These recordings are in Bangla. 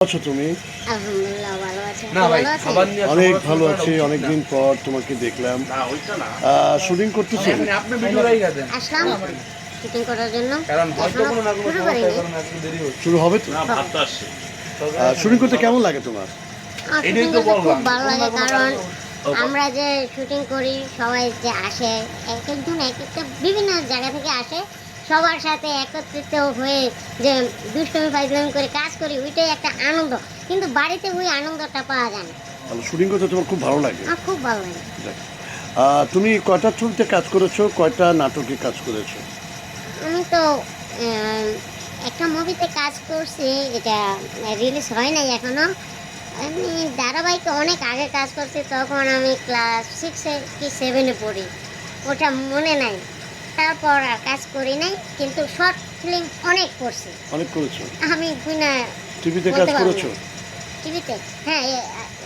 আছো তুমি? আলহামদুলিল্লাহ ভালো আছি। না ভাই, খাবার নিয়ে অনেক সমস্যা ভালো করাটা আছি, উচিত অনেকদিন না। পর তোমাকে দেখলাম। না, ওইটা না। শুটিং করতেছেন? আপনি আপনি ভিডিওটাই গেছেন। আসলাম শুটিং করার জন্য। কারণ হয়তো এখনো কোনো না কোনো শুরু সমস্যার করিনি। কারণে একটু দেরি হচ্ছে। শুরু হবে তো? না, ভাত তো আসছে। শুটিং করতে কেমন লাগে তোমার? আমার এটাই শুটিং তো করতে খুব বললাম। ভালো কোনো না লাগে, কোনো কারণ কারণে আমরা যে শুটিং করি সবাই যে আসে, এক একজন এক একটা বিভিন্ন জায়গা থেকে আসে, সবার সাথে একত্রিত হয়ে যে দুষ্টমি ফাইজলামি করে কাজ করি, ওইটাই একটা আনন্দ। কিন্তু বাড়িতে ওই আনন্দটা পাওয়া যায় না। শুটিং করতে তোমার খুব ভালো লাগে? আমার খুব ভালো লাগে। যাক। তুমি কয়টা ছবিতে কাজ করেছো, কয়টা নাটকে কাজ করেছো? আমি তো আহ, একটা মুভিতে কাজ করছি, এটা রিলিজ হয় নাই এখনো। আমি ধারাবাহিকে অনেক আগে কাজ করছি, তখন আমি ক্লাস 6-এ কি 7-এ পড়ি, ওটা মনে নাই। তারপর আর কাজ করি নাই, কিন্তু শর্ট ফিল্ম অনেক করছি। অনেক করেছো। আমি না টিভিতে বলতে কাজ পারবো করেছো? না। টিভিতে, হ্যাঁ,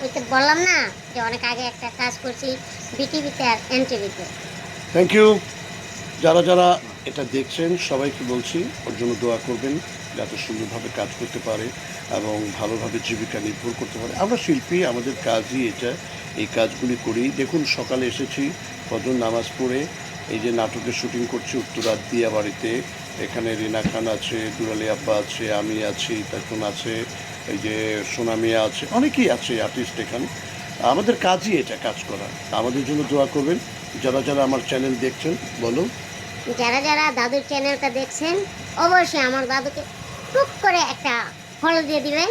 ওই তো বললাম না যে অনেক আগে একটা কাজ করছি বিটিভিতে আর এনটিভিতে। Thank you. যারা যারা এটা দেখছেন সবাইকে বলছি ওর জন্য দোয়া করবেন, যাতে সুন্দরভাবে কাজ করতে পারে এবং ভালোভাবে জীবিকা নির্ভর করতে পারে। আমরা শিল্পী, আমাদের কাজই এটা, এই কাজগুলি করি। দেখুন, সকালে এসেছি, ফজর নামাজ পড়ে এই যে নাটকের শুটিং করছি উত্তরার দিয়া বাড়িতে। এখানে রিনা খান আছে, দুলালি আব্বা আছে, আমি আছি, তখন আছে এই যে সোনামিয়া আছে, অনেকেই আছে আর্টিস্ট এখানে। আমাদের কাজই এটা, কাজ করা। আমাদের জন্য দোয়া করবেন। যারা যারা আমার চ্যানেল দেখছেন বলো। যারা যারা দাদুর চ্যানেলটা দেখছেন, অবশ্যই আমার দাদুকে টুক করে একটা ফলো দিয়ে দিবেন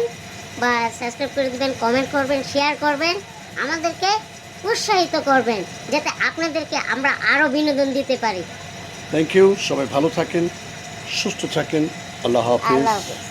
বা সাবস্ক্রাইব করে দিবেন, কমেন্ট করবেন, শেয়ার করবেন, আমাদেরকে উৎসাহিত করবেন, যাতে আপনাদেরকে আমরা আরও বিনোদন দিতে পারি। Thank you. সবাই ভালো থাকেন, সুস্থ থাকেন। আল্লাহ হাফিজ। আল্লাহ হাফেজ।